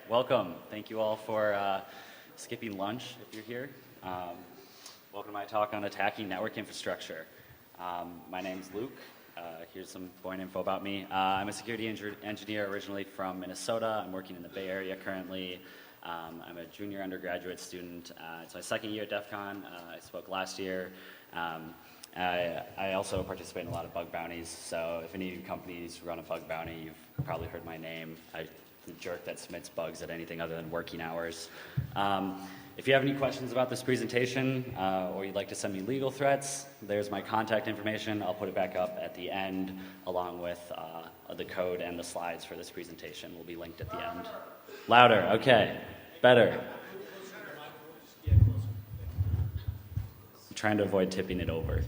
welcome. Thank you all for skipping lunch if you're here. Welcome to my talk on attacking network infrastructure. My name's Luke. Here's some boring info about me. I'm a security engineer originally from Minnesota. I'm working in the Bay Area currently. I'm a junior undergraduate student. It's my second year at DEF CON. I spoke last year. I also participate in a lot of bug bounties, so if any of you companies run a bug bounty, you've probably heard my name. I'm the jerk that submits bugs at anything other than working hours. If you have any questions about this presentation, or you'd like to send me legal threats, there's my contact information. I'll put it back up at the end, along with the code and the slides for this presentation will be linked at the end. Louder, okay, better. I'm trying to avoid tipping it over.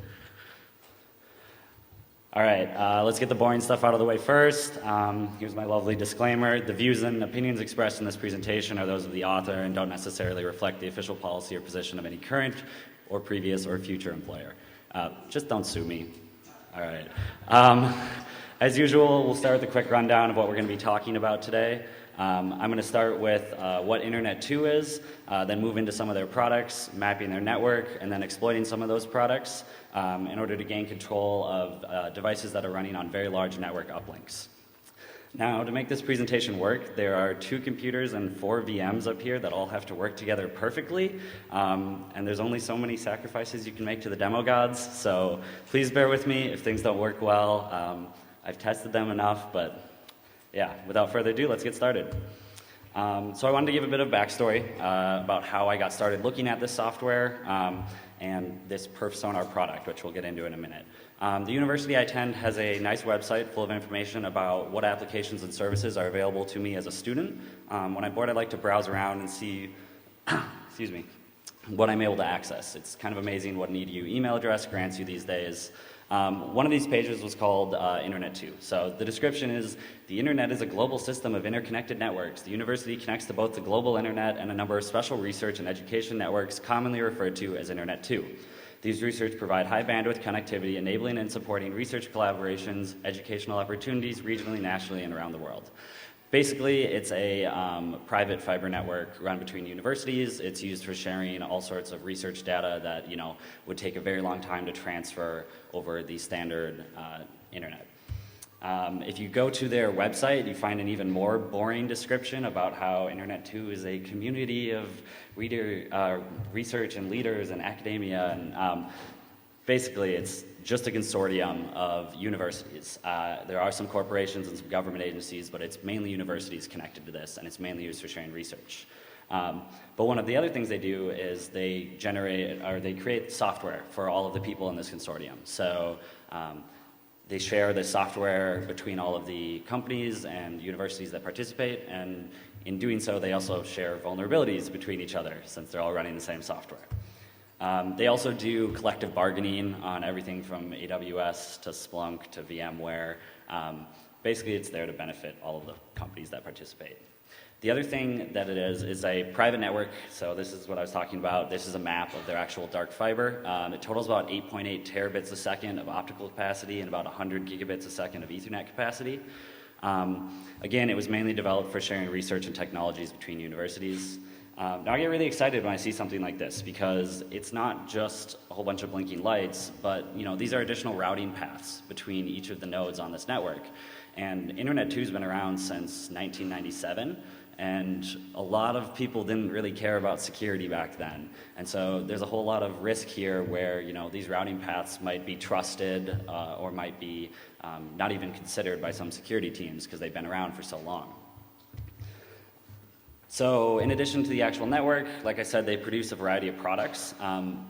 All right, let's get the boring stuff out of the way first. Here's my lovely disclaimer. The views and opinions expressed in this presentation are those of the author and don't necessarily reflect the official policy or position of any current or previous or future employer. Just don't sue me. All right. As usual, we'll start with a quick rundown of what we're going to be talking about today. I'm going to start with what Internet 2 is, then move into some of their products, mapping their network, and then exploiting some of those products in order to gain control of devices that are running on very large network uplinks. Now, to make this presentation work, there are 2 computers and 4 VMs up here that all have to work together perfectly, and there's only so many sacrifices you can make to the demo gods, so please bear with me if things don't work well. I've tested them enough, but yeah, without further ado, let's get started. So I wanted to give a bit of backstory about how I got started looking at this software and this perf sonar product, which we'll get into in a minute. The university I attend has a nice website full of information about what applications and services are available to me as a student. When I'm bored, I like to browse around and see excuse me, what I'm able to access. It's kind of amazing what an EDU email address grants you these days. One of these pages was called Internet 2. So the description is, the Internet is a global system of interconnected networks. The university connects to both the global Internet and a number of special research and education networks commonly referred to as Internet 2. These research provide high bandwidth connectivity, enabling and supporting research collaborations, educational opportunities regionally, nationally, and around the world. Basically, it's a private fiber network run between universities. It's used for sharing all sorts of research data that would take a very long time to transfer over the standard internet. If you go to their website, you find an even more boring description about how Internet 2 is a community of research and leaders and academia, and basically it's just a consortium of universities. There are some corporations and some government agencies, but it's mainly universities connected to this, and it's mainly used for sharing research. But one of the other things they do is they create software for all of the people in this consortium. So they share the software between all of the companies and universities that participate, and in doing so, they also share vulnerabilities between each other, since they're all running the same software. They also do collective bargaining on everything from AWS to Splunk to VMware. Basically, it's there to benefit all of the companies that participate. The other thing that it is a private network. So this is what I was talking about. This is a map of their actual dark fiber. It totals about 8.8 terabits a second of optical capacity and about 100 gigabits a second of Ethernet capacity. Again, it was mainly developed for sharing research and technologies between universities. Now I get really excited when I see something like this, because it's not just a whole bunch of blinking lights, but these are additional routing paths between each of the nodes on this network. And Internet 2 has been around since 1997, and a lot of people didn't really care about security back then. And so there's a whole lot of risk here where these routing paths might be trusted or might be not even considered by some security teams because they've been around for so long. So in addition to the actual network, like I said, they produce a variety of products.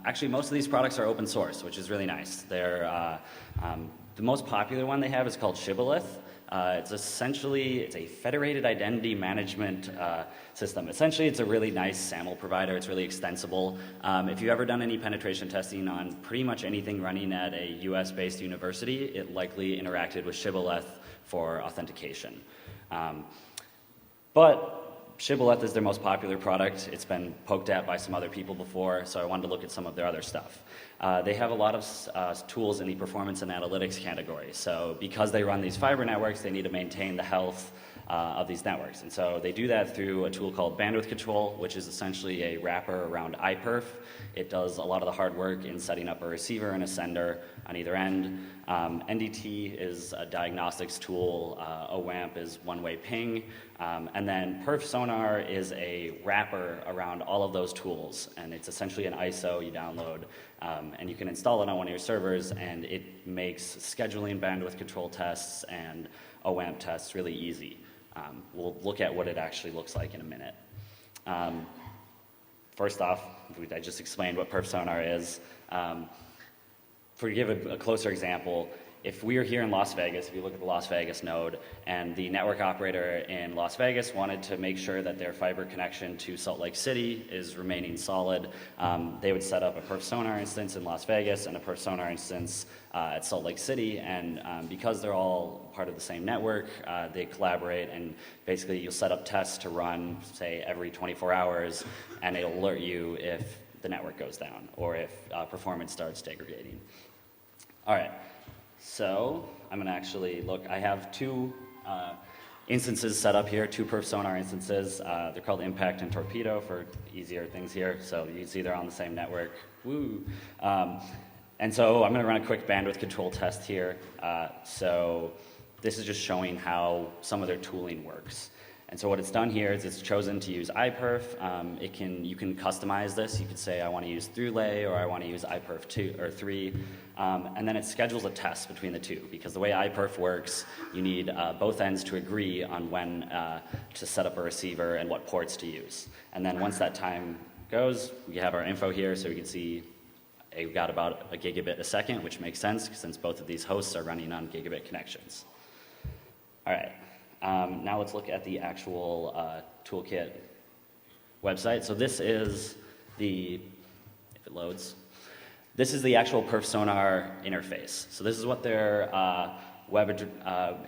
Actually, most of these products are open source, which is really nice. They're, the most popular one they have is called Shibboleth. It's a federated identity management system. Essentially, it's a really nice SAML provider. It's really extensible. If you've ever done any penetration testing on pretty much anything running at a US-based university, it likely interacted with Shibboleth for authentication. But Shibboleth is their most popular product. It's been poked at by some other people before, so I wanted to look at some of their other stuff. They have a lot of tools in the performance and analytics category. So because they run these fiber networks, they need to maintain the health of these networks. And so they do that through a tool called bandwidth control, which is essentially a wrapper around iPerf. It does a lot of the hard work in setting up a receiver and a sender on either end. NDT is a diagnostics tool. OWAMP is one-way ping. And then perf sonar is a wrapper around all of those tools. And it's essentially an ISO you download. And you can install it on one of your servers, and it makes scheduling bandwidth control tests and OWAMP tests really easy. We'll look at what it actually looks like in a minute. First off, I just explained what perf sonar is. To give a closer example, if we are here in Las Vegas, if you look at the Las Vegas node, and the network operator in Las Vegas wanted to make sure that their fiber connection to Salt Lake City is remaining solid, they would set up a perf sonar instance in Las Vegas and a perf sonar instance at Salt Lake City, and because they're all part of the same network, they collaborate, and basically you'll set up tests to run, say, every 24 hours, and it'll alert you if the network goes down or if performance starts degrading. All right. So I'm going to actually look. I have two instances set up here, two perf sonar instances. They're called Impact and Torpedo for easier things here. So you can see they're on the same network. Woo! And so I'm going to run a quick bandwidth control test here. So this is just showing how some of their tooling works. And so what it's done here is it's chosen to use iPerf. You can customize this. You could say I want to use ThruLay or I want to use iPerf 2 or 3. And then it schedules a test between the two, because the way iPerf works, you need both ends to agree on when to set up a receiver and what ports to use. And then once that time goes, we have our info here, so we can see we've got about a gigabit a second, which makes sense since both of these hosts are running on gigabit connections. All right. Now let's look at the actual toolkit website. So this is if it loads, this is the actual perf sonar interface. So this is what their web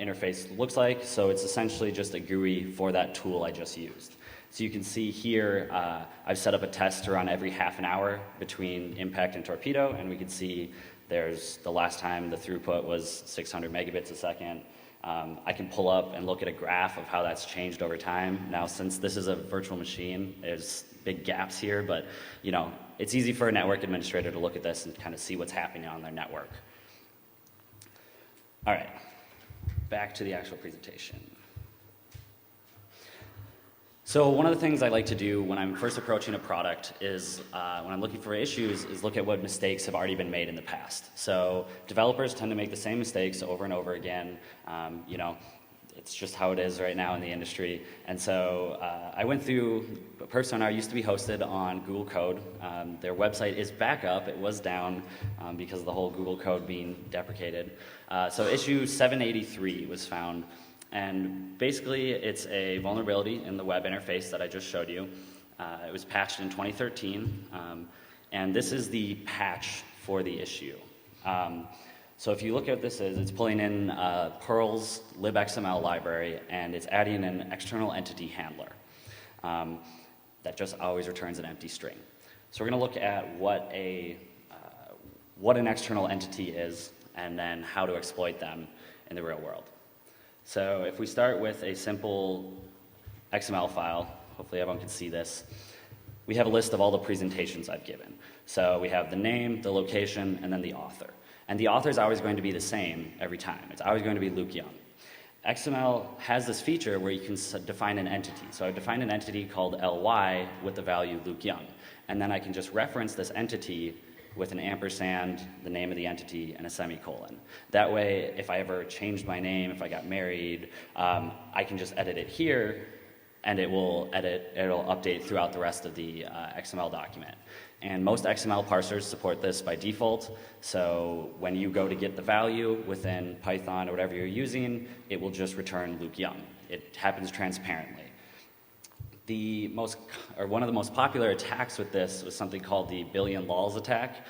interface looks like. So it's essentially just a GUI for that tool I just used. So you can see here, I've set up a test to run every half an hour between Impact and Torpedo, and we can see there's the last time the throughput was 600 megabits a second. I can pull up and look at a graph of how that's changed over time. Now, since this is a virtual machine, there's big gaps here, but it's easy for a network administrator to look at this and kind of see what's happening on their network. All right, back to the actual presentation. So one of the things I like to do when I'm first approaching a product is, when I'm looking for issues, is look at what mistakes have already been made in the past. So developers tend to make the same mistakes over and over again. It's just how it is right now in the industry. And so I went through, perf sonar used to be hosted on Google Code. Their website is back up. It was down because of the whole Google Code being deprecated. So issue 783 was found. And basically, it's a vulnerability in the web interface that I just showed you. It was patched in 2013, and this is the patch for the issue. So if you look at this, it's pulling in Perl's libxml library, and it's adding an external entity handler that just always returns an empty string. So we're going to look at what an external entity is, and then how to exploit them in the real world. So if we start with a simple XML file, hopefully everyone can see this, we have a list of all the presentations I've given. So we have the name, the location, and then the author. And the author is always going to be the same every time. It's always going to be Luke Young. XML has this feature where you can define an entity. So I've defined an entity called ly with the value Luke Young. And then I can just reference this entity with an ampersand, the name of the entity, and a semicolon. That way, if I ever changed my name, if I got married, I can just edit it here, and it'll update throughout the rest of the XML document. And most XML parsers support this by default, so when you go to get the value within Python or whatever you're using, it will just return Luke Young. It happens transparently. One of the most popular attacks with this was something called the billion lols attack.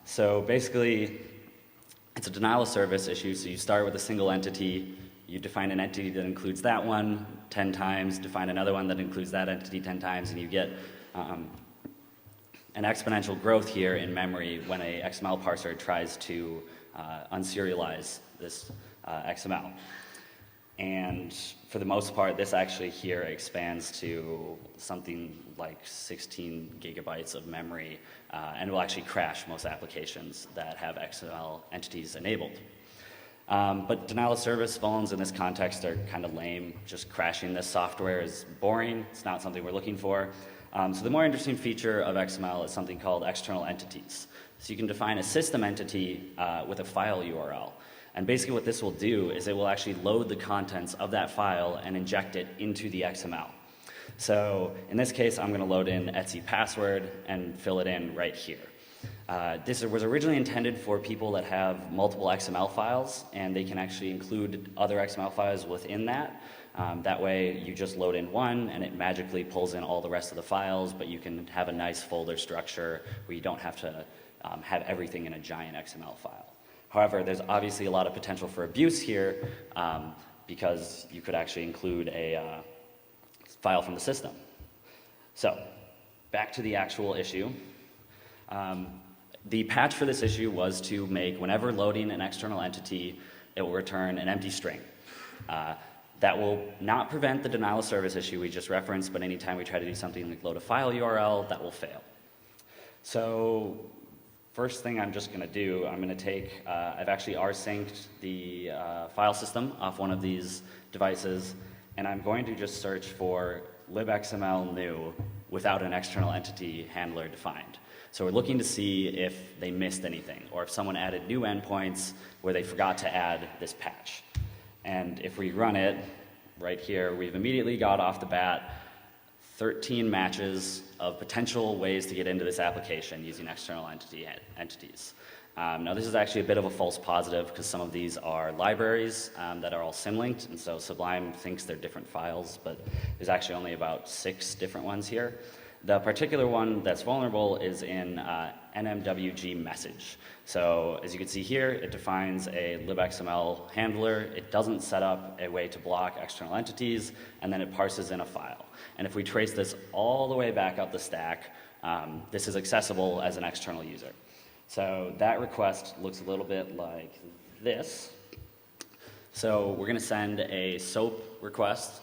So basically, it's a denial of service issue. So you start with a single entity, you define an entity that includes that one 10 times, define another one that includes that entity 10 times, and you get an exponential growth here in memory when a XML parser tries to unserialize this XML. And for the most part, this actually here expands to something like 16 gigabytes of memory, and will actually crash most applications that have XML entities enabled. But denial of service vulns in this context are kind of lame. Just crashing this software is boring. It's not something we're looking for. So the more interesting feature of XML is something called external entities. So you can define a system entity with a file URL. And basically what this will do is it will actually load the contents of that file and inject it into the XML. So in this case, I'm going to load in Etsy password and fill it in right here. This was originally intended for people that have multiple XML files, and they can actually include other XML files within that. That way you just load in one and it magically pulls in all the rest of the files, but you can have a nice folder structure where you don't have to have everything in a giant XML file. However, there's obviously a lot of potential for abuse here because you could actually include a file from the system. So back to the actual issue. The patch for this issue was to make, whenever loading an external entity, it will return an empty string. That will not prevent the denial of service issue we just referenced, but anytime we try to do something like load a file URL, that will fail. So first thing I'm just going to do, I'm going to take, I've actually rsynced the file system off one of these devices, and I'm going to just search for libxml new without an external entity handler defined. So we're looking to see if they missed anything, or if someone added new endpoints where they forgot to add this patch. And if we run it right here, we've immediately got off the bat 13 matches of potential ways to get into this application using external entities. Now this is actually a bit of a false positive because some of these are libraries that are all symlinked, and so Sublime thinks they're different files, but there's actually only about 6 different ones here. The particular one that's vulnerable is in NMWG message. So as you can see here, it defines a libxml handler. It doesn't set up a way to block external entities, and then it parses in a file. And if we trace this all the way back up the stack, this is accessible as an external user. So that request looks a little bit like this. So we're going to send a SOAP request.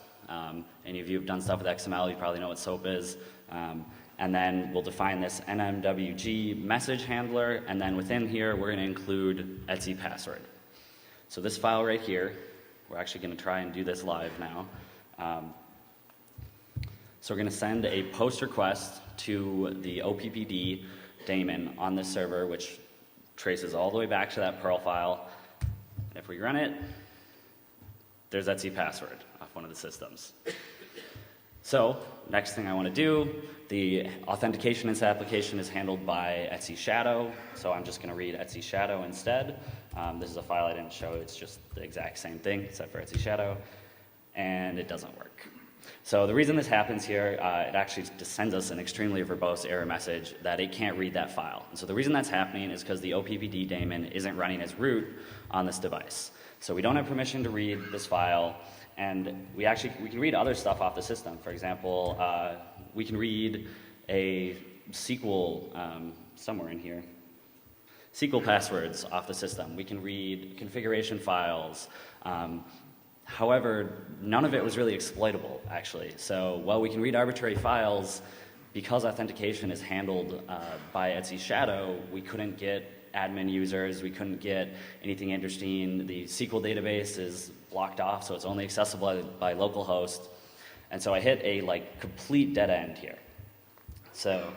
Any of you who've done stuff with XML, you probably know what SOAP is. And then we'll define this NMWG message handler, and then within here we're going to include Etsy password. So this file right here, we're actually going to try and do this live now. So we're going to send a post request to the OPPD daemon on this server, which traces all the way back to that Perl file. And if we run it, there's Etsy password off one of the systems. So next thing I want to do, the authentication in this application is handled by Etsy Shadow, so I'm just going to read Etsy Shadow instead. This is a file I didn't show, it's just the exact same thing except for Etsy Shadow, and it doesn't work. So the reason this happens here, it actually just sends us an extremely verbose error message that it can't read that file. And so the reason that's happening is because the OPPD daemon isn't running as root on this device. So we don't have permission to read this file, and we can read other stuff off the system. For example, we can read a SQL, somewhere in here, SQL passwords off the system. We can read configuration files. However, none of it was really exploitable, actually. So while we can read arbitrary files, because authentication is handled by Etsy Shadow, we couldn't get admin users, we couldn't get anything interesting. The SQL database is blocked off, so it's only accessible by localhost. And so I hit a complete dead end here. So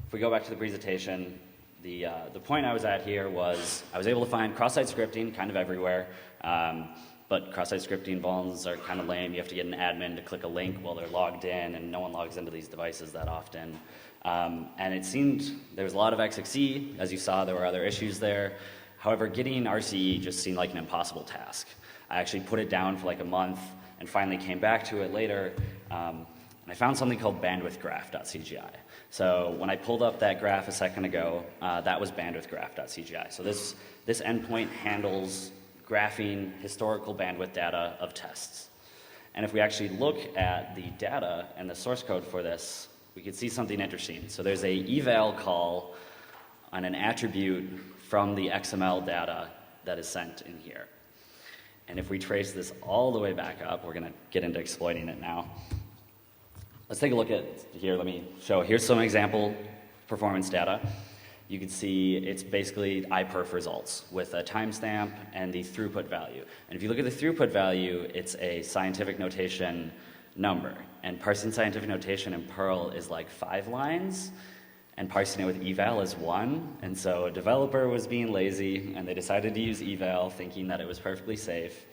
if we go back to the presentation, the point I was at here was I was able to find cross-site scripting kind of everywhere. But cross-site scripting vulns are kind of lame. You have to get an admin to click a link while they're logged in, and no one logs into these devices that often. And it seemed there was a lot of XXE. As you saw, there were other issues there. However, getting RCE just seemed like an impossible task. I actually put it down for a month and finally came back to it later. And I found something called bandwidthgraph.cgi. So when I pulled up that graph a second ago, that was bandwidthgraph.cgi. So this endpoint handles graphing historical bandwidth data of tests. And if we actually look at the data and the source code for this, we can see something interesting. So there's a eval call on an attribute from the XML data that is sent in here. And if we trace this all the way back up, we're going to get into exploiting it now. Let's take a look at here. Let me show. Here's some example performance data. You can see it's basically iPerf results with a timestamp and the throughput value. And if you look at the throughput value, it's a scientific notation number. And parsing scientific notation in Perl is like 5 lines, and parsing it with eval is 1. And so a developer was being lazy, and they decided to use eval, thinking that it was perfectly safe.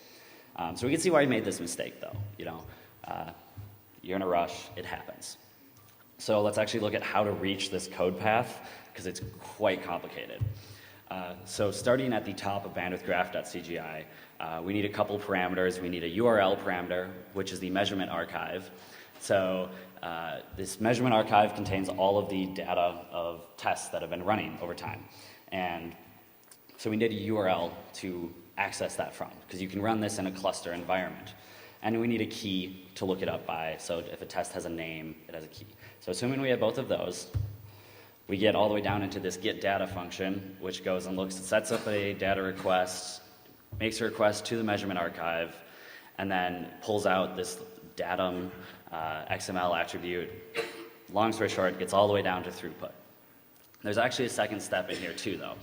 So we can see why he made this mistake, though. You're in a rush, it happens. So let's actually look at how to reach this code path, because it's quite complicated. So starting at the top of bandwidthgraph.cgi, we need a couple parameters. We need a URL parameter, which is the measurement archive. So this measurement archive contains all of the data of tests that have been running over time. And so we need a URL to access that from, because you can run this in a cluster environment. And we need a key to look it up by, so if a test has a name, it has a key. So assuming we have both of those, we get all the way down into this get data function, which goes and sets up a data request, makes a request to the measurement archive, and then pulls out this datum XML attribute. Long story short, gets all the way down to throughput. There's actually a second step in here too, though.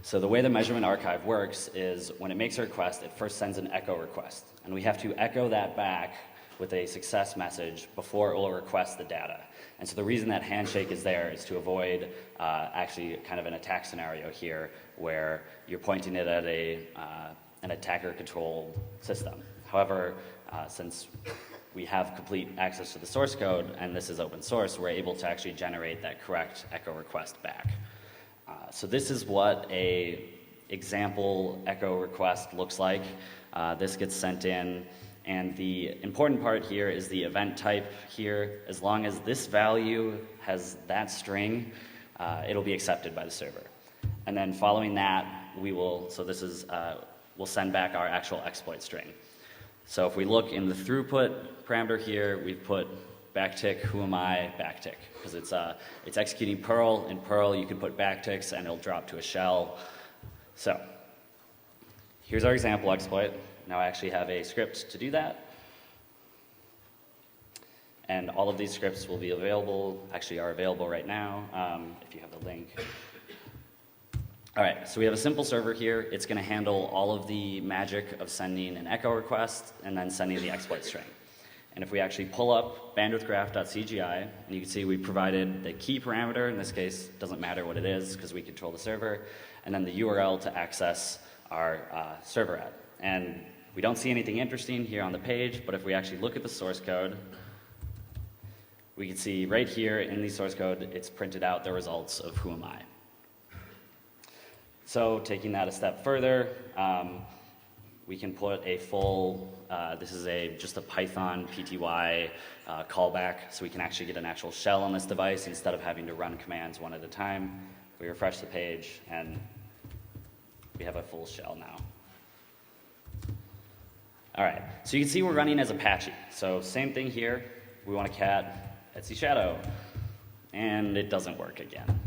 So the way the measurement archive works is when it makes a request, it first sends an echo request. And we have to echo that back with a success message before it will request the data. And so the reason that handshake is there is to avoid actually kind of an attack scenario here where you're pointing it at an attacker-controlled system. However, since we have complete access to the source code and this is open source, we're able to actually generate that correct echo request back. So this is what a example echo request looks like. This gets sent in. And the important part here is the event type here. As long as this value has that string, it'll be accepted by the server. And then following that, we'll send back our actual exploit string. So if we look in the throughput parameter here, we've put backtick, who am I, backtick, because it's executing Perl. In Perl, you can put backticks and it'll drop to a shell. So here's our example exploit. Now I actually have a script to do that. And all of these scripts will be available, actually are available right now, if you have the link. All right, so we have a simple server here. It's going to handle all of the magic of sending an echo request and then sending the exploit string. And if we actually pull up bandwidthgraph.cgi, and you can see we provided the key parameter. In this case, it doesn't matter what it is because we control the server, and then the URL to access our server at. And we don't see anything interesting here on the page, but if we actually look at the source code, we can see right here in the source code, it's printed out the results of who am I. So taking that a step further, we can put a full, this is just a Python PTY callback, so we can actually get an actual shell on this device instead of having to run commands one at a time. We refresh the page, and we have a full shell now. All right, so you can see we're running as Apache. So same thing here. We want a cat, Etsy Shadow, and it doesn't work again.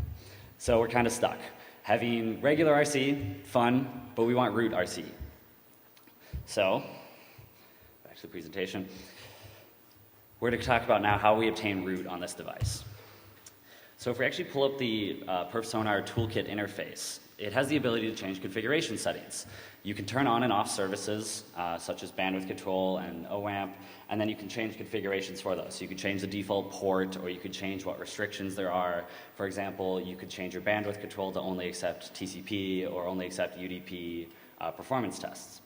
So we're kind of stuck. Having regular RC, fun, but we want root RC. So, back to the presentation. We're going to talk about now how we obtain root on this device. So if we actually pull up the PerfSonar toolkit interface, it has the ability to change configuration settings. You can turn on and off services, such as bandwidth control and OAMP, and then you can change configurations for those. So you can change the default port, or you could change what restrictions there are. For example, you could change your bandwidth control to only accept TCP or only accept UDP performance tests.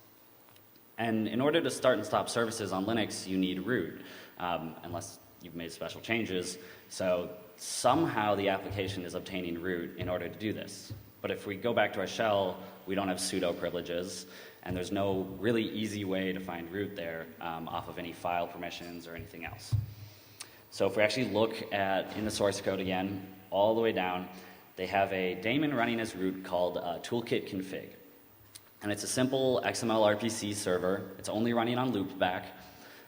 And in order to start and stop services on Linux, you need root, unless you've made special changes. So somehow the application is obtaining root in order to do this. But if we go back to our shell, we don't have sudo privileges, and there's no really easy way to find root there off of any file permissions or anything else. So if we actually look in the source code again, all the way down, they have a daemon running as root called toolkit config. And it's a simple XML RPC server. It's only running on loopback,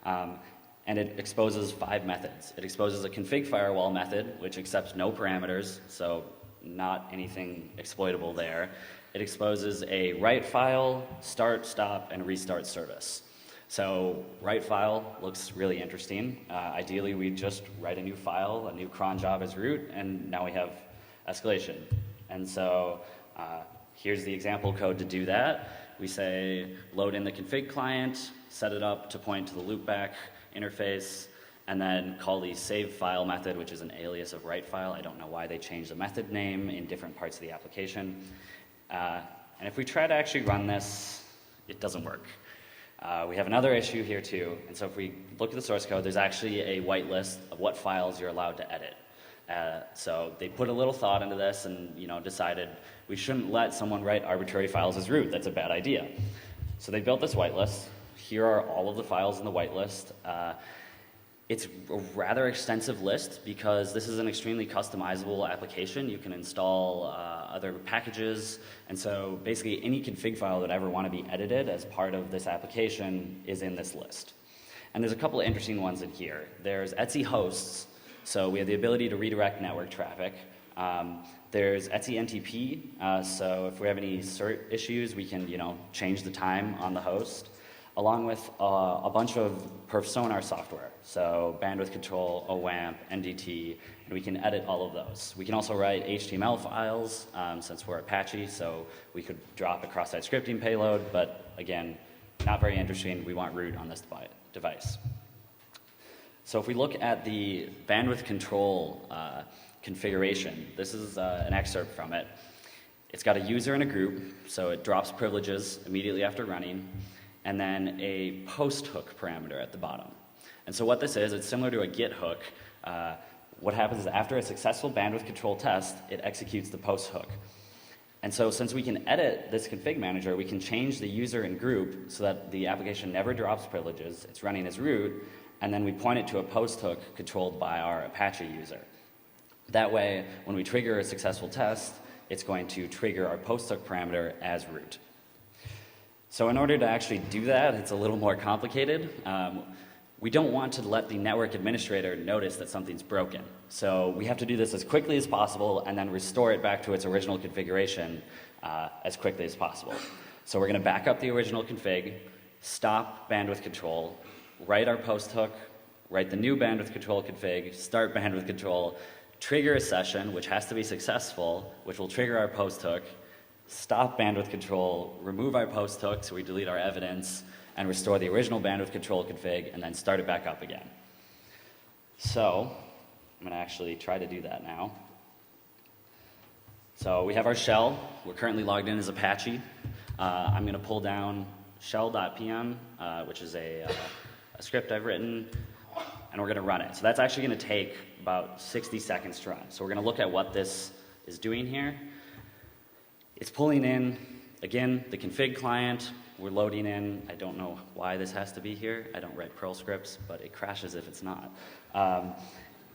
and it exposes 5 methods. It exposes a config firewall method, which accepts no parameters, so not anything exploitable there. it exposes a write file, start, stop, and restart service. So write file looks really interesting. Ideally, we just write a new file, a new cron job as root, and now we have escalation. And so here's the example code to do that. We say load in the config client, set it up to point to the loopback interface, and then call the save file method, which is an alias of write file. I don't know why they changed the method name in different parts of the application. And if we try to actually run this, it doesn't work. We have another issue here too, and so if we look at the source code, there's actually a whitelist of what files you're allowed to edit. So they put a little thought into this and decided we shouldn't let someone write arbitrary files as root. That's a bad idea. So they built this whitelist. Here are all of the files in the whitelist. It's a rather extensive list because this is an extremely customizable application. You can install other packages, and so basically any config file that ever want to be edited as part of this application is in this list. And there's a couple of interesting ones in here. There's Etsy hosts, so we have the ability to redirect network traffic. There's Etsy NTP, so if we have any cert issues, we can change the time on the host, along with a bunch of perf-sonar software, so bandwidth control, OWAMP, NDT, and we can edit all of those. We can also write HTML files, since we're Apache, so we could drop a cross-site scripting payload, but again, not very interesting. We want root on this device. So if we look at the bandwidth control configuration, this is an excerpt from it. It's got a user and a group, so it drops privileges immediately after running, and then a post hook parameter at the bottom. And so what this is, it's similar to a get hook. What happens is after a successful bandwidth control test, it executes the post hook. And so since we can edit this config manager, we can change the user and group so that the application never drops privileges, it's running as root, and then we point it to a post hook controlled by our Apache user. That way, when we trigger a successful test, it's going to trigger our post hook parameter as root. So in order to actually do that, it's a little more complicated. We don't want to let the network administrator notice that something's broken. So we have to do this as quickly as possible and then restore it back to its original configuration as quickly as possible. So we're going to back up the original config, stop bandwidth control, write our post hook, write the new bandwidth control config, start bandwidth control, trigger a session, which has to be successful, which will trigger our post hook, stop bandwidth control, remove our post hook so we delete our evidence, and restore the original bandwidth control config, and then start it back up again. So I'm going to actually try to do that now. So we have our shell. We're currently logged in as Apache. I'm going to pull down shell.pm, which is a script I've written, and we're going to run it. So that's actually going to take about 60 seconds to run. So we're going to look at what this is doing here. It's pulling in, again, the config client. We're loading in. I don't know why this has to be here. I don't write Perl scripts, but it crashes if it's not.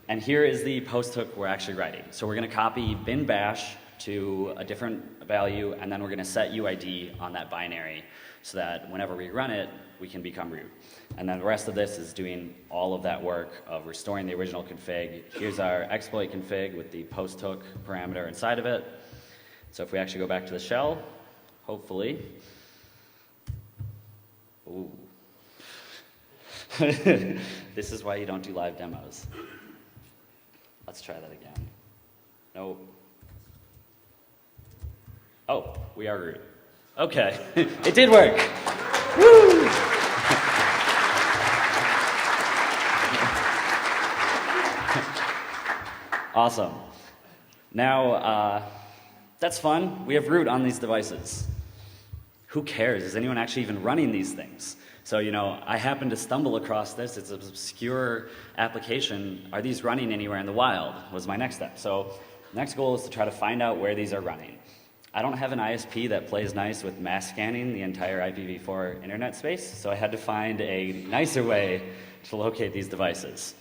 And here is the post hook we're actually writing. So we're going to copy bin bash to a different value, and then we're going to set UID on that binary so that whenever we run it, we can become root. And then the rest of this is doing all of that work of restoring the original config. Here's our exploit config with the post hook parameter inside of it. So if we actually go back to the shell, hopefully, ooh. This is why you don't do live demos. Let's try that again. Nope. Oh, we are root. Okay, it did work. Woo! Awesome. Now, that's fun. We have root on these devices. Who cares? Is anyone actually even running these things? So, I happened to stumble across this. It's an obscure application. Are these running anywhere in the wild? Was my next step. So, next goal is to try to find out where these are running. I don't have an ISP that plays nice with mass scanning the entire IPv4 internet space, so I had to find a nicer way to locate these devices.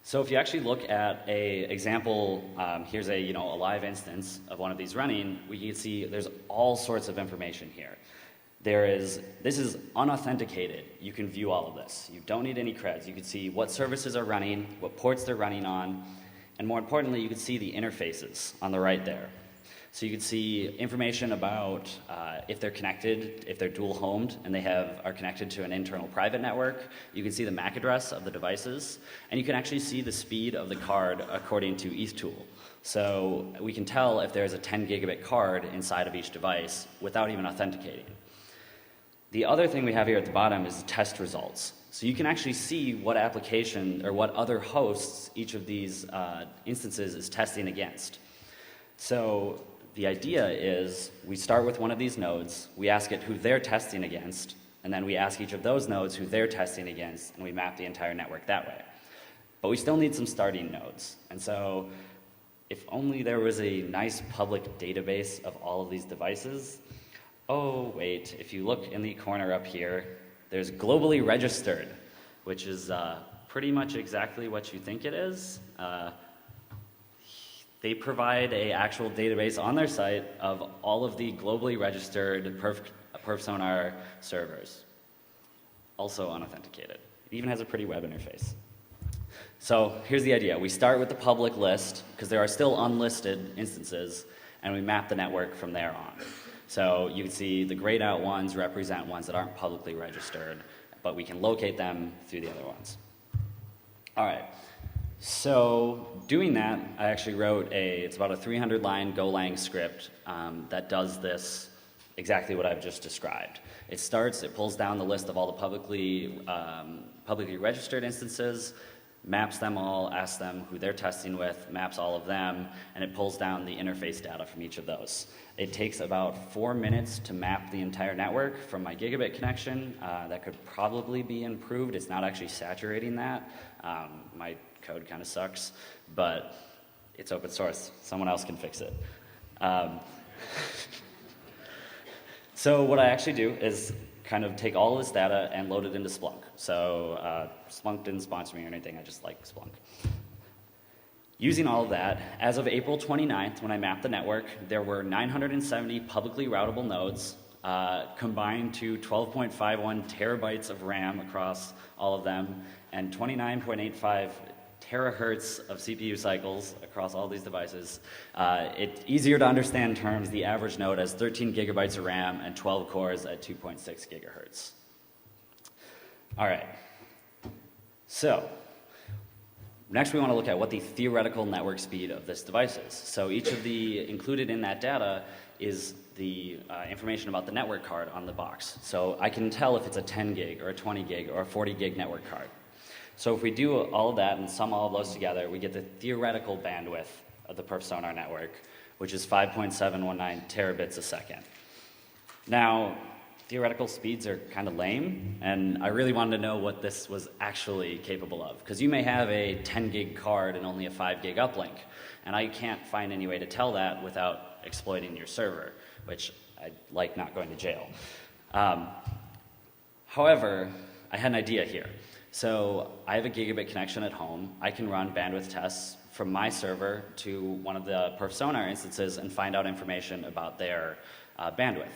So if you actually look at an example, here's a live instance of one of these running, we can see there's all sorts of information here. This is unauthenticated. You can view all of this. You don't need any creds. You can see what services are running, what ports they're running on, and more importantly, you can see the interfaces on the right there. So you can see information about if they're connected, if they're dual homed, and they are connected to an internal private network. You can see the MAC address of the devices, and you can actually see the speed of the card according to ETHTool. So we can tell if there's a 10 gigabit card inside of each device without even authenticating. The other thing we have here at the bottom is the test results. So you can actually see what application or what other hosts each of these instances is testing against. So the idea is we start with one of these nodes, we ask it who they're testing against, and then we ask each of those nodes who they're testing against, and we map the entire network that way. But we still need some starting nodes. And so if only there was a nice public database of all of these devices. Oh, wait, if you look in the corner up here, there's globally registered, which is pretty much exactly what you think it is. They provide an actual database on their site of all of the globally registered PerfSonar servers, also unauthenticated. It even has a pretty web interface. So here's the idea. We start with the public list, because there are still unlisted instances, and we map the network from there on. So you can see the grayed out ones represent ones that aren't publicly registered, but we can locate them through the other ones. All right. So doing that, I actually wrote it's about a 300-line Golang script that does this exactly what I've just described. It pulls down the list of all the publicly registered instances, maps them all, asks them who they're testing with, maps all of them, and it pulls down the interface data from each of those. It takes about 4 minutes to map the entire network from my gigabit connection. That could probably be improved. It's not actually saturating that. My code kind of sucks, but it's open source. Someone else can fix it. So what I actually do is kind of take all of this data and load it into Splunk. So Splunk didn't sponsor me or anything, I just like Splunk. Using all of that, as of April 29th, when I mapped the network, there were 970 publicly routable nodes, combined to 12.51 terabytes of RAM across all of them, and 29.85 terahertz of CPU cycles across all these devices. It's easier to understand terms. The average node has 13 gigabytes of RAM and 12 cores at 2.6 gigahertz. All right. So next we want to look at what the theoretical network speed of this device is. So each of the included in that data is the information about the network card on the box. So I can tell if it's a 10 gig or a 20 gig or a 40 gig network card. So if we do all of that and sum all of those together, we get the theoretical bandwidth of the PerfSonar network, which is 5.719 terabits a second. Now, theoretical speeds are kind of lame, and I really wanted to know what this was actually capable of. Because you may have a 10 gig card and only a 5 gig uplink, and I can't find any way to tell that without exploiting your server, which I like not going to jail. However, I had an idea here. So I have a gigabit connection at home. I can run bandwidth tests from my server to one of the PerfSonar instances and find out information about their bandwidth.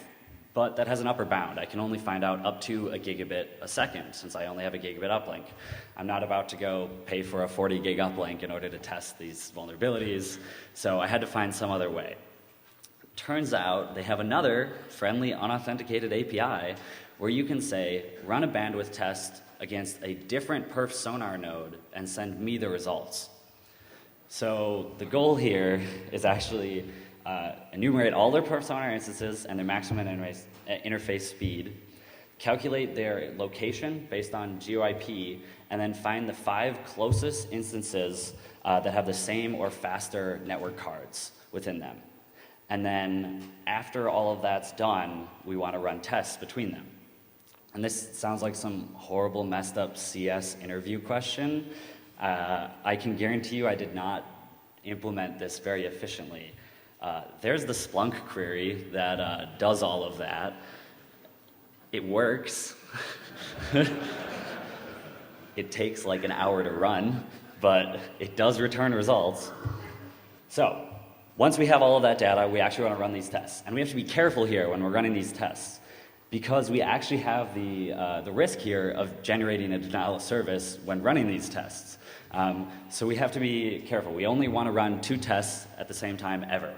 But that has an upper bound. I can only find out up to a gigabit a second, since I only have a gigabit uplink. I'm not about to go pay for a 40 gig uplink in order to test these vulnerabilities, so I had to find some other way. Turns out they have another friendly unauthenticated API where you can say, run a bandwidth test against a different PerfSonar node and send me the results. So the goal here is actually enumerate all their PerfSonar instances and their maximum interface speed, calculate their location based on GeoIP, and then find the 5 closest instances that have the same or faster network cards within them. And then after all of that's done, we want to run tests between them. And this sounds like some horrible, messed up CS interview question. I can guarantee you I did not implement this very efficiently. There's the Splunk query that does all of that. It works. It takes like an hour to run, but it does return results. So once we have all of that data, we actually want to run these tests. And we have to be careful here when we're running these tests, because we actually have the risk here of generating a denial of service when running these tests. So we have to be careful. We only want to run 2 tests at the same time ever.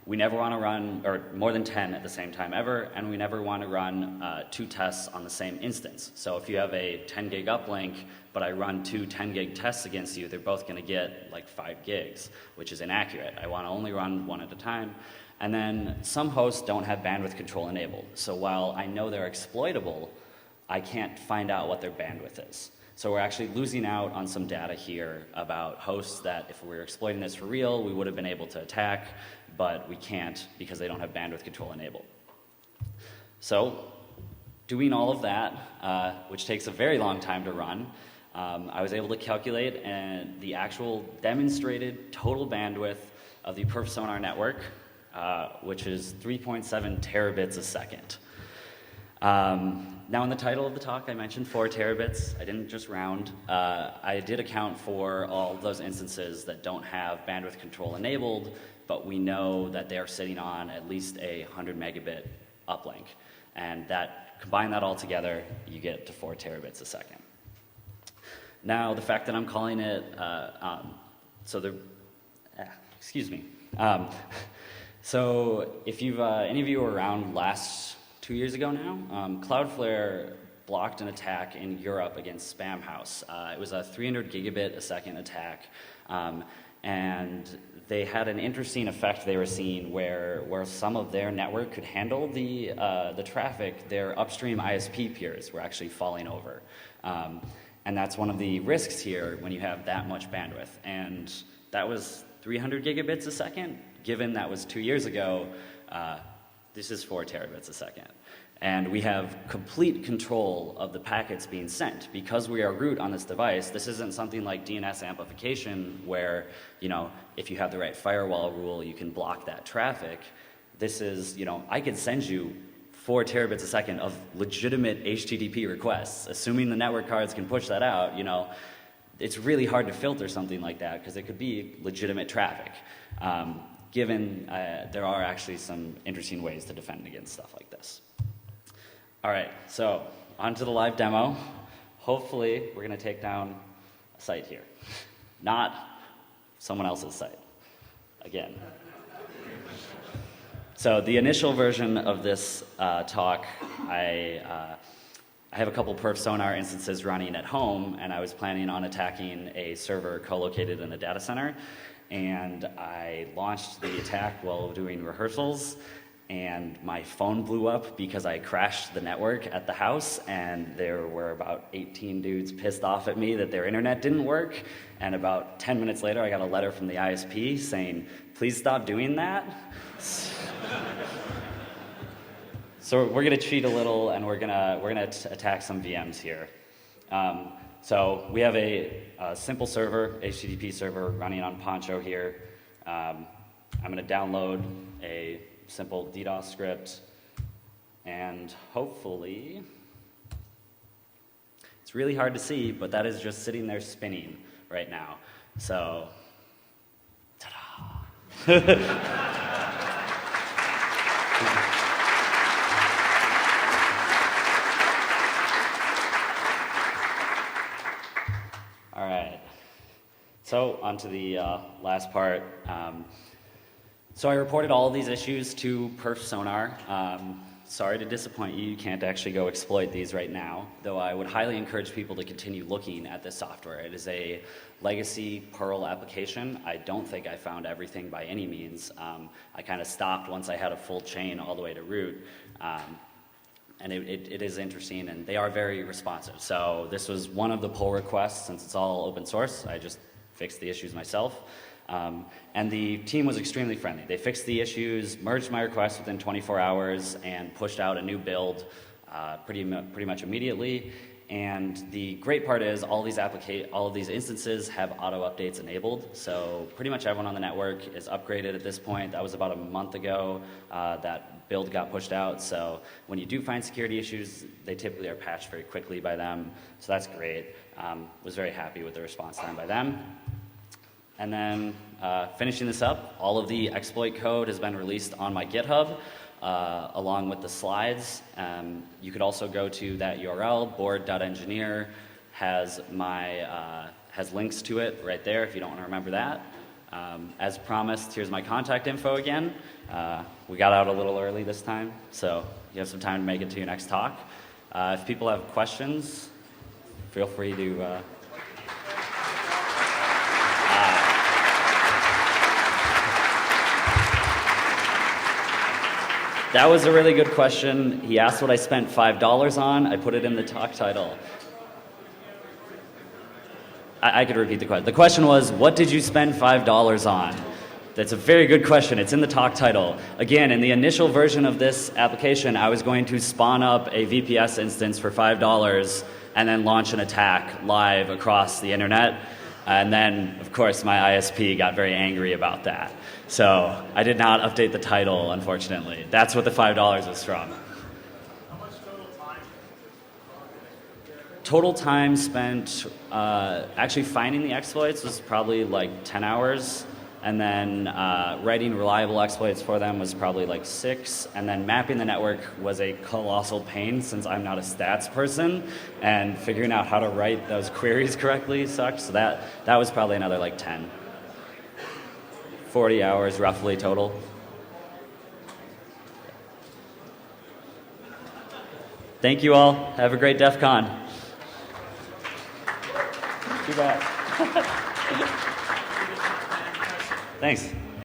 We never want to run, or more than 10 at the same time ever, and we never want to run 2 tests on the same instance. So if you have a 10 gig uplink, but I run 2 10 gig tests against you, they're both going to get like 5 gigs, which is inaccurate. I want to only run one at a time. And then some hosts don't have bandwidth control enabled. So while I know they're exploitable, I can't find out what their bandwidth is. So we're actually losing out on some data here about hosts that if we were exploiting this for real, we would have been able to attack, but we can't because they don't have bandwidth control enabled. So doing all of that, which takes a very long time to run, I was able to calculate the actual demonstrated total bandwidth of the perf sonar network, which is 3.7 terabits a second. Now in the title of the talk I mentioned 4 terabits. I didn't just round. I did account for all those instances that don't have bandwidth control enabled, but we know that they're sitting on at least a 100 megabit uplink. And combine that all together, you get to 4 terabits a second. Now the fact that I'm calling it, excuse me. So if any of you were around last 2 years ago now, Cloudflare blocked an attack in Europe against Spamhaus. It was a 300 gigabit a second attack, and they had an interesting effect they were seeing where some of their network could handle the traffic, their upstream ISP peers were actually falling over. And that's one of the risks here when you have that much bandwidth. And that was 300 gigabits a second. Given that was 2 years ago, this is 4 terabits a second. And we have complete control of the packets being sent. Because we are root on this device, this isn't something like DNS amplification where, if you have the right firewall rule, you can block that traffic. This is, I could send you 4 terabits a second of legitimate HTTP requests. Assuming the network cards can push that out, it's really hard to filter something like that because it could be legitimate traffic. Given there are actually some interesting ways to defend against stuff like this. All right, so on to the live demo. Hopefully, we're going to take down a site here, not someone else's site, again. So the initial version of this talk, I have a couple perf sonar instances running at home, and I was planning on attacking a server co-located in a data center. And I launched the attack while doing rehearsals, and my phone blew up because I crashed the network at the house, and there were about 18 dudes pissed off at me that their internet didn't work. And about 10 minutes later, I got a letter from the ISP saying, please stop doing that. So we're gonna cheat a little, and we're gonna attack some VMs here. So we have a simple server, HTTP server, running on Poncho here. I'm going to download a simple DDoS script, and hopefully, it's really hard to see, but that is just sitting there spinning right now. So, ta-da! All right, so on to the last part. So I reported all of these issues to perf sonar. Sorry to disappoint you, you can't actually go exploit these right now, though I would highly encourage people to continue looking at this software. It is a legacy Perl application. I don't think I found everything by any means. I kind of stopped once I had a full chain all the way to root. And it is interesting, and they are very responsive. So this was one of the pull requests. Since it's all open source, I just fixed the issues myself. And the team was extremely friendly. They fixed the issues, merged my request within 24 hours, and pushed out a new build pretty much immediately. And the great part is all of these instances have auto updates enabled. So pretty much everyone on the network is upgraded at this point. That was about a month ago that build got pushed out. So when you do find security issues, they typically are patched very quickly by them. So that's great. Was very happy with the response time by them. And then finishing this up, all of the exploit code has been released on my GitHub, along with the slides. You could also go to that URL, board.engineer, has links to it right there if you don't want to remember that. As promised, here's my contact info again. We got out a little early this time, so you have some time to make it to your next talk. If people have questions, feel free to... That was a really good question. He asked what I spent $5 on. I put it in the talk title. I could repeat the question. The question was, what did you spend $5 on? That's a very good question. It's in the talk title. Again, in the initial version of this application, I was going to spawn up a VPS instance for $5 and then launch an attack live across the internet. And then, of course, my ISP got very angry about that. So I did not update the title, unfortunately. That's what the $5 was from. How much total time? Total time spent actually finding the exploits was probably like 10 hours. And then writing reliable exploits for them was probably like 6. And then mapping the network was a colossal pain since I'm not a stats person. And figuring out how to write those queries correctly sucked. So that was probably another like 10. 40 hours roughly total. Thank you all. Have a great DEF CON. Too bad. Thanks.